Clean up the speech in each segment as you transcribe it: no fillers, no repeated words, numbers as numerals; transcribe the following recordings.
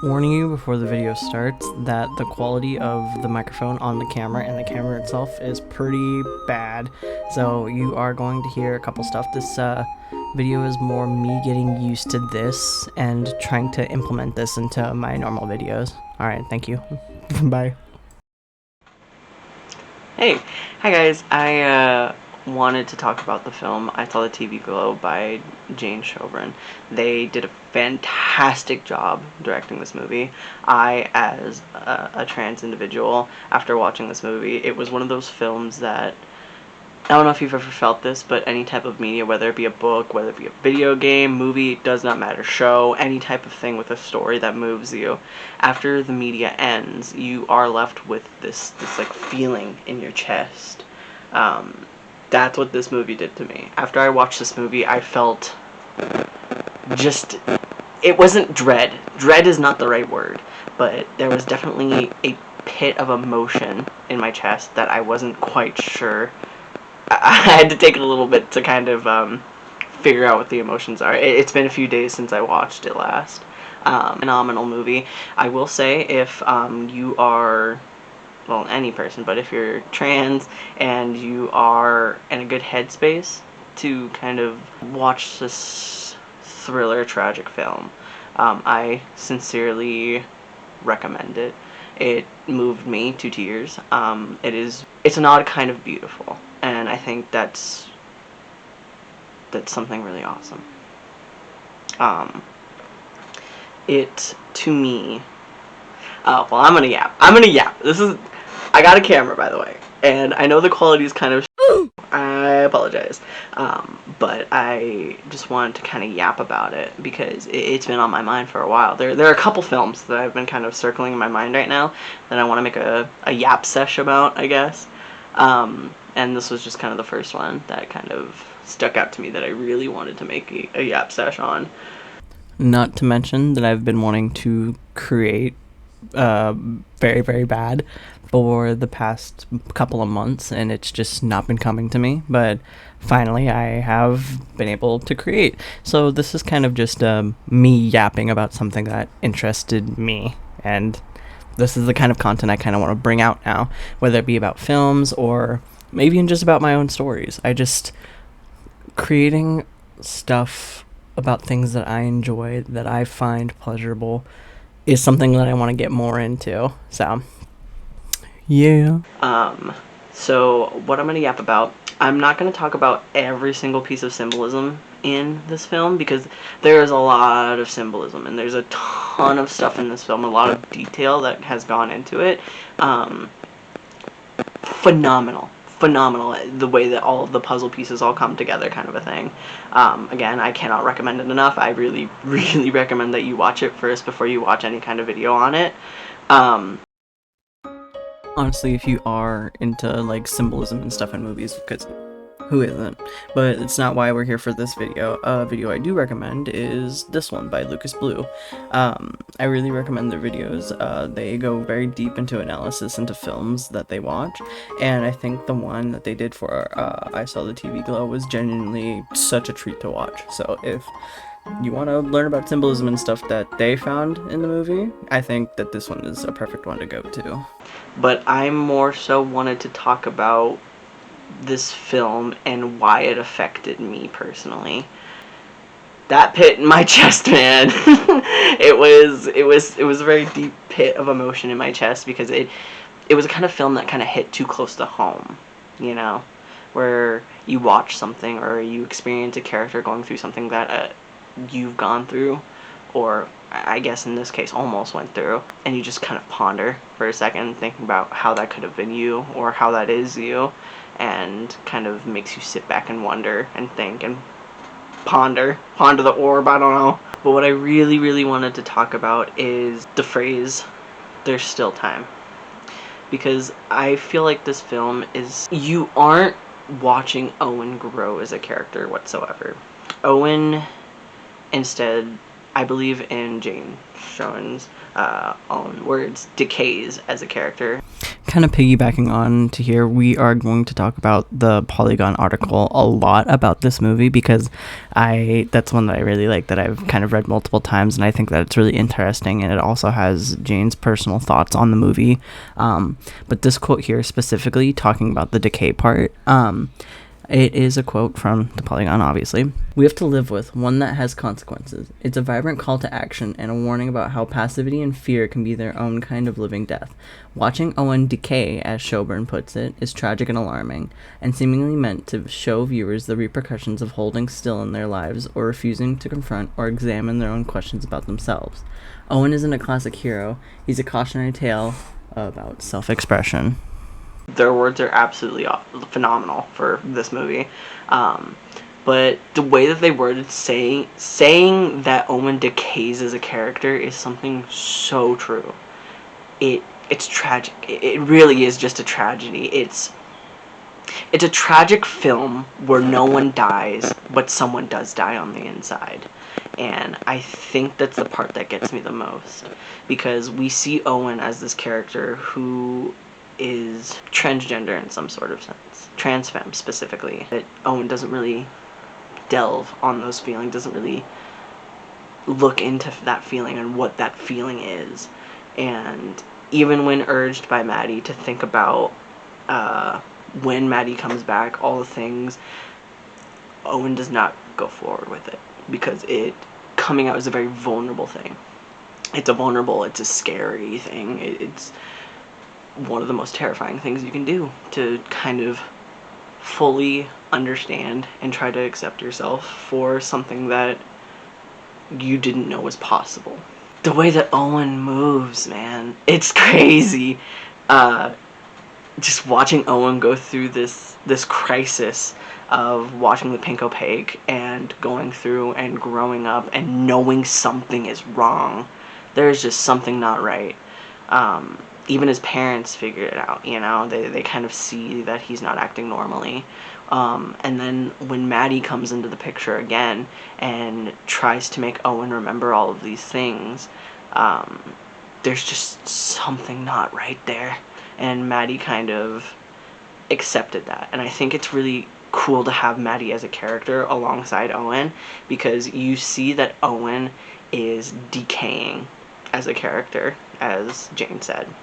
Warning you before the video starts that the quality of the microphone on the camera and the camera itself is pretty bad, so you are going to hear a couple stuff. This video is more me getting used to this and trying to implement this into my normal videos. Alright, thank you. Bye. Hey, hi guys. I wanted to talk about the film I Saw the TV Glow by Jane Chauvin. They did a fantastic job directing this movie. I, as a trans individual, after watching this movie, it was one of those films that, I don't know if you've ever felt this, but any type of media, whether it be a book, whether it be a video game, movie, it does not matter, show, any type of thing with a story that moves you, after the media ends, you are left with this like feeling in your chest. That's what this movie did to me. After I watched this movie, I felt just, it wasn't dread. Dread is not the right word, but there was definitely a pit of emotion in my chest that I wasn't quite sure. I had to take it a little bit to kind of figure out what the emotions are. It's been a few days since I watched it last. Phenomenal movie. I will say, if you are, well, any person, but if you're trans and you are in a good headspace to kind of watch this thriller tragic film, I sincerely recommend it. It moved me to tears. It's an odd kind of beautiful, and I think that's something really awesome. It, to me, well, I'm gonna yap. I got a camera, by the way, and I know the quality is kind of I apologize. But I just wanted to kind of yap about it because it's been on my mind for a while. There are a couple films that I've been kind of circling in my mind right now that I want to make a yap sesh about, I guess. And this was just kind of the first one that kind of stuck out to me that I really wanted to make a yap sesh on. Not to mention that I've been wanting to create very, very bad for the past couple of months, and it's just not been coming to me, but finally I have been able to create. So this is kind of just me yapping about something that interested me, and this is the kind of content I kind of want to bring out now, whether it be about films or maybe even just about my own stories. I just, creating stuff about things that I enjoy, that I find pleasurable, is something that I want to get more into. So, yeah. So what I'm gonna yap about, I'm not gonna talk about every single piece of symbolism in this film because there is a lot of symbolism and there's a ton of stuff in this film, a lot of detail that has gone into it. Phenomenal the way that all of the puzzle pieces all come together, kind of a thing. Again, I cannot recommend it enough. I really recommend that you watch it first before you watch any kind of video on it. Honestly, if you are into like symbolism and stuff in movies, because who isn't? But it's not why we're here for this video. A video I do recommend is this one by Lucas Blue. I really recommend their videos. They go very deep into analysis into films that they watch, and I think the one that they did for I Saw the TV Glow was genuinely such a treat to watch. So if you want to learn about symbolism and stuff that they found in the movie, I think that this one is a perfect one to go to. But I more so wanted to talk about this film and why it affected me personally. That pit in my chest, man. it was a very deep pit of emotion in my chest because it was a kind of film that kind of hit too close to home, you know, where you watch something or you experience a character going through something that you've gone through, or I guess in this case almost went through, and you just kind of ponder for a second thinking about how that could have been you or how that is you, and kind of makes you sit back and wonder and think and ponder the orb, I don't know. But what I really wanted to talk about is the phrase, "there's still time." Because I feel like this film is, you aren't watching Owen grow as a character whatsoever. Owen, instead, I believe in Jane Chauvin's own words, decays as a character. kind of piggybacking on to here, we are going to talk about the Polygon article a lot about this movie because that's one that I really like, that I've kind of read multiple times, and I think that it's really interesting, and it also has Jane's personal thoughts on the movie. But this quote here specifically talking about the decay part, it is a quote from the Polygon, obviously. We have to live with one that has consequences. It's a vibrant call to action and a warning about how passivity and fear can be their own kind of living death. Watching Owen decay, as Shelburne puts it, is tragic and alarming, and seemingly meant to show viewers the repercussions of holding still in their lives or refusing to confront or examine their own questions about themselves. Owen isn't a classic hero, he's a cautionary tale about self-expression. Their words are absolutely phenomenal for this movie. But the way that they worded saying that Owen decays as a character is something so true. It's tragic. It really is just a tragedy. It's a tragic film where no one dies, but someone does die on the inside. And I think that's the part that gets me the most. Because we see Owen as this character who is transgender in some sort of sense. Trans femme specifically. That Owen doesn't really delve on those feelings, doesn't really look into that feeling and what that feeling is. And even when urged by Maddie to think about when Maddie comes back, all the things, Owen does not go forward with it because it coming out is a very vulnerable thing. It's a scary thing. It's one of the most terrifying things you can do, to kind of fully understand and try to accept yourself for something that you didn't know was possible. The way that Owen moves, man, it's crazy. Just watching Owen go through this crisis of watching the Pink Opaque and going through and growing up and knowing something is wrong. There's just something not right. Even his parents figure it out, they kind of see that he's not acting normally. And then when Maddie comes into the picture again and tries to make Owen remember all of these things, there's just something not right there. And Maddie kind of accepted that. And I think it's really cool to have Maddie as a character alongside Owen, because you see that Owen is decaying as a character, as Jane said.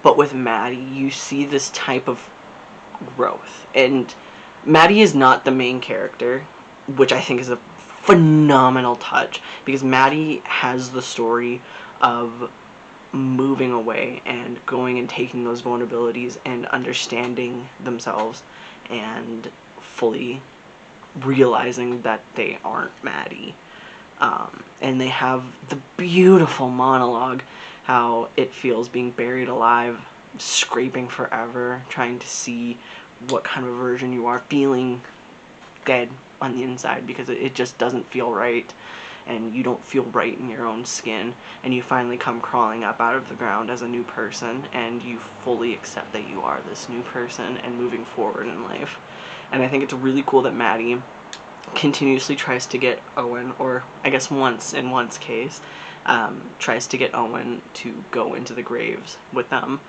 But with Maddie, you see this type of growth. And Maddie is not the main character, which I think is a phenomenal touch, because Maddie has the story of moving away and going and taking those vulnerabilities and understanding themselves and fully realizing that they aren't Maddie. And they have the beautiful monologue, how it feels being buried alive, scraping forever, trying to see what kind of version you are, feeling dead on the inside because it just doesn't feel right, and you don't feel right in your own skin, and you finally come crawling up out of the ground as a new person, and you fully accept that you are this new person and moving forward in life. And I think it's really cool that Maddie continuously tries to get Owen, or I guess in one's case, tries to get Owen to go into the graves with them.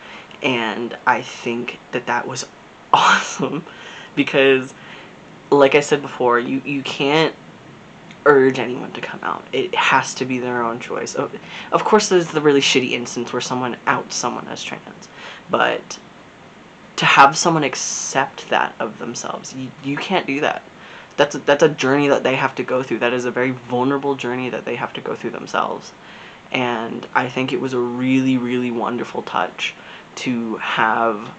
And I think that was awesome, because like I said before, you can't urge anyone to come out. It has to be their own choice. Of course, there's the really shitty instance where someone outs someone as trans, but to have someone accept that of themselves, you can't do that. That's a journey that they have to go through. That is a very vulnerable journey that they have to go through themselves. And I think it was a really, really wonderful touch to have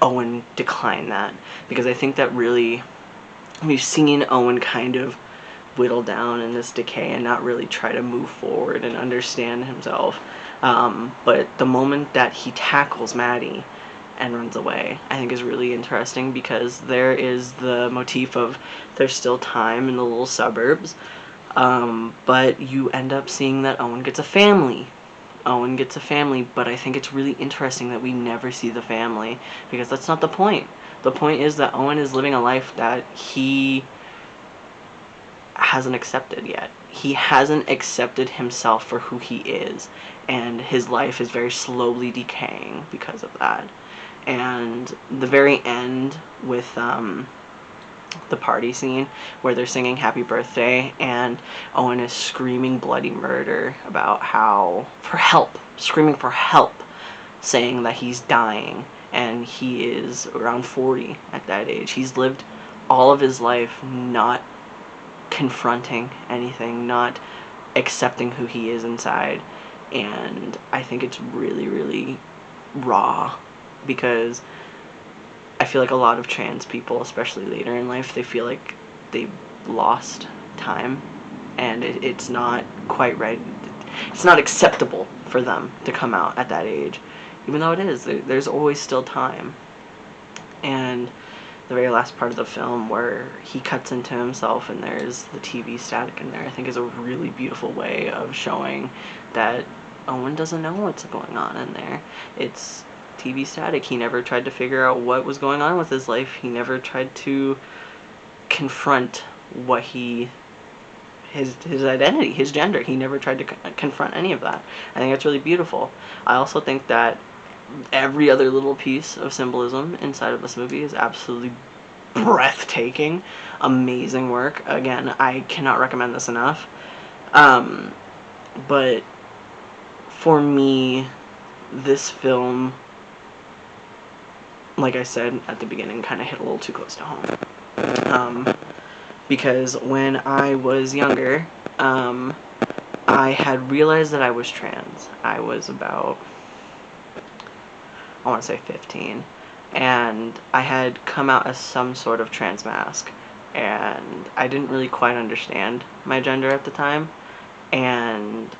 Owen decline that, because I think that really, we've seen Owen kind of whittle down in this decay and not really try to move forward and understand himself. But the moment that he tackles Maddie and runs away, I think is really interesting, because there is the motif of there's still time in the little suburbs, but you end up seeing that Owen gets a family. But I think it's really interesting that we never see the family, because that's not the point. The point is that Owen is living a life that he hasn't accepted yet. He hasn't accepted himself for who he is, and his life is very slowly decaying because of that. And the very end with the party scene where they're singing happy birthday and Owen is screaming bloody murder about how for help, screaming for help, saying that he's dying, and he is around 40 at that age. He's lived all of his life not confronting anything, not accepting who he is inside. And I think it's really, really raw, because I feel like a lot of trans people, especially later in life, they feel like they've lost time, and it's not quite right. It's not acceptable for them to come out at that age, even though it is. There's always still time. And the very last part of the film where he cuts into himself and there's the TV static in there, I think is a really beautiful way of showing that Owen doesn't know what's going on in there. It's TV static. He never tried to figure out what was going on with his life. He never tried to confront what his identity, his gender. He never tried to confront any of that. I think that's really beautiful. I also think that every other little piece of symbolism inside of this movie is absolutely breathtaking, amazing work. Again, I cannot recommend this enough. But for me, this film, like I said at the beginning, kind of hit a little too close to home. Because when I was younger, I had realized that I was trans. I was about, I want to say 15. And I had come out as some sort of trans mask. And I didn't really quite understand my gender at the time. And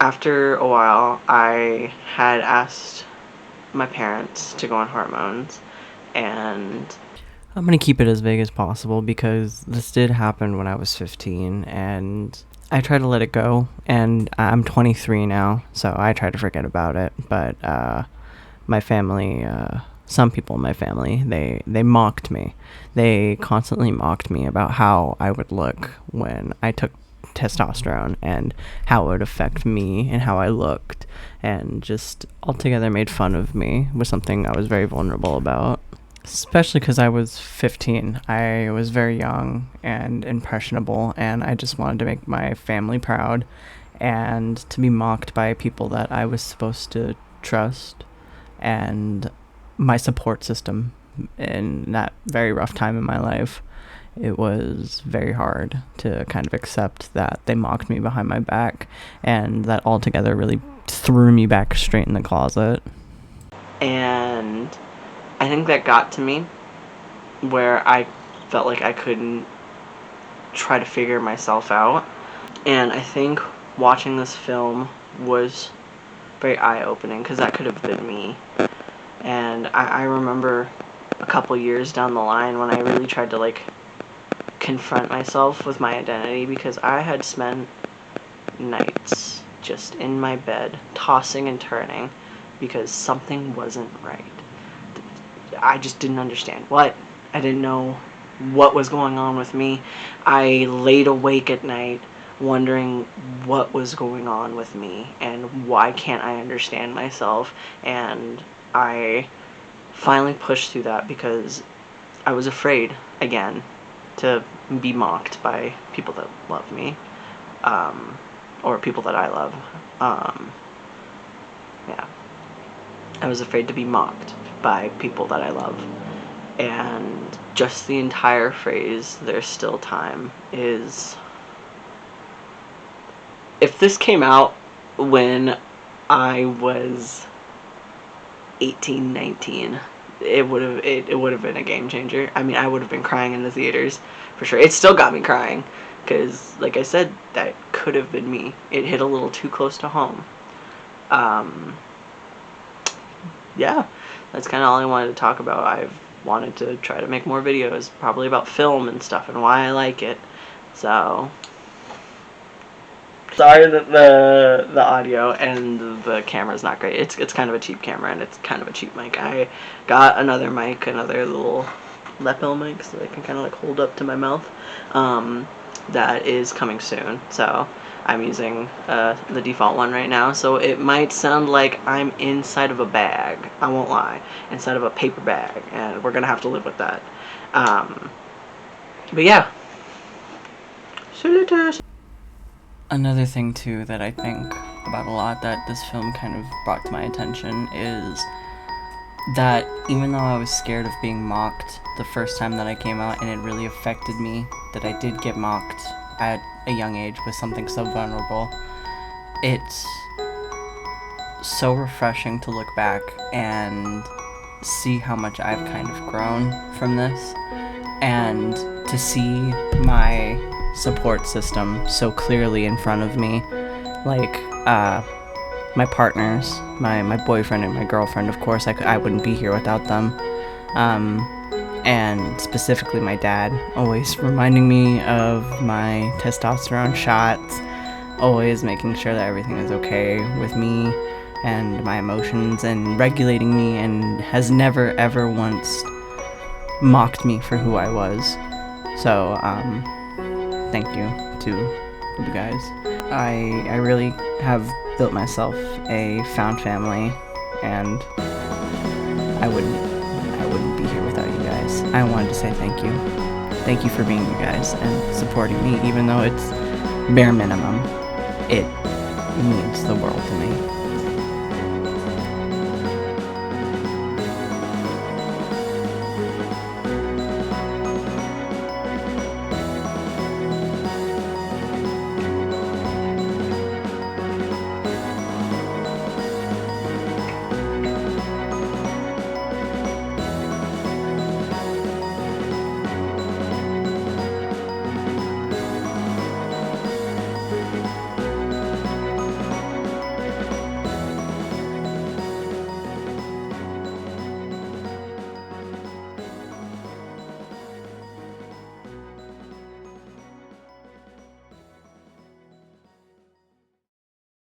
after a while, I had asked my parents to go on hormones. And I'm going to keep it as vague as possible because this did happen when I was 15, and I try to let it go, and I'm 23 now, so I try to forget about it. But my family, some people in my family, they mocked me. They constantly mocked me about how I would look when I took testosterone and how it would affect me and how I looked, and just altogether made fun of me was something I was very vulnerable about. Especially because I was 15. I was very young and impressionable, and I just wanted to make my family proud, and to be mocked by people that I was supposed to trust, and my support system in that very rough time in my life. It was very hard to kind of accept that they mocked me behind my back, and that altogether really threw me back straight in the closet. And I think that got to me where I felt like I couldn't try to figure myself out. And I think watching this film was very eye-opening, because that could have been me. And I remember a couple years down the line when I really tried to confront myself with my identity, because I had spent nights just in my bed tossing and turning because something wasn't right. I just didn't understand what. I didn't know what was going on with me. I laid awake at night wondering what was going on with me and why can't I understand myself. And I finally pushed through that because I was afraid, again, to be mocked by people that love me, or people that I love. Yeah. I was afraid to be mocked by people that I love. And just the entire phrase, "there's still time," is... If this came out when I was 18, 19, it would have been a game changer. I mean, I would have been crying in the theaters for sure. It still got me crying because, like I said, that could have been me. It hit a little too close to home. Yeah, that's kind of all I wanted to talk about. I've wanted to try to make more videos, probably about film and stuff and why I like it. So, sorry that the audio and the camera's not great. It's kind of a cheap camera and it's kind of a cheap mic. I got another mic, another little lapel mic so I can kind of like hold up to my mouth. That is coming soon. So I'm using the default one right now. So it might sound like I'm inside of a bag. I won't lie, inside of a paper bag, and we're gonna have to live with that. But yeah. Another thing too that I think about a lot that this film kind of brought to my attention is that even though I was scared of being mocked the first time that I came out, and it really affected me that I did get mocked at a young age with something so vulnerable, it's so refreshing to look back and see how much I've kind of grown from this, and to see my support system so clearly in front of me, like my partners, my boyfriend and my girlfriend. Of course, I wouldn't be here without them. And specifically my dad, always reminding me of my testosterone shots, always making sure that everything is okay with me and my emotions, and regulating me, and has never ever once mocked me for who I was. So thank you to you guys. I really have built myself a found family, and I wouldn't be here without you guys. I wanted to say thank you. Thank you for being you guys and supporting me, even though it's bare minimum. It means the world to me.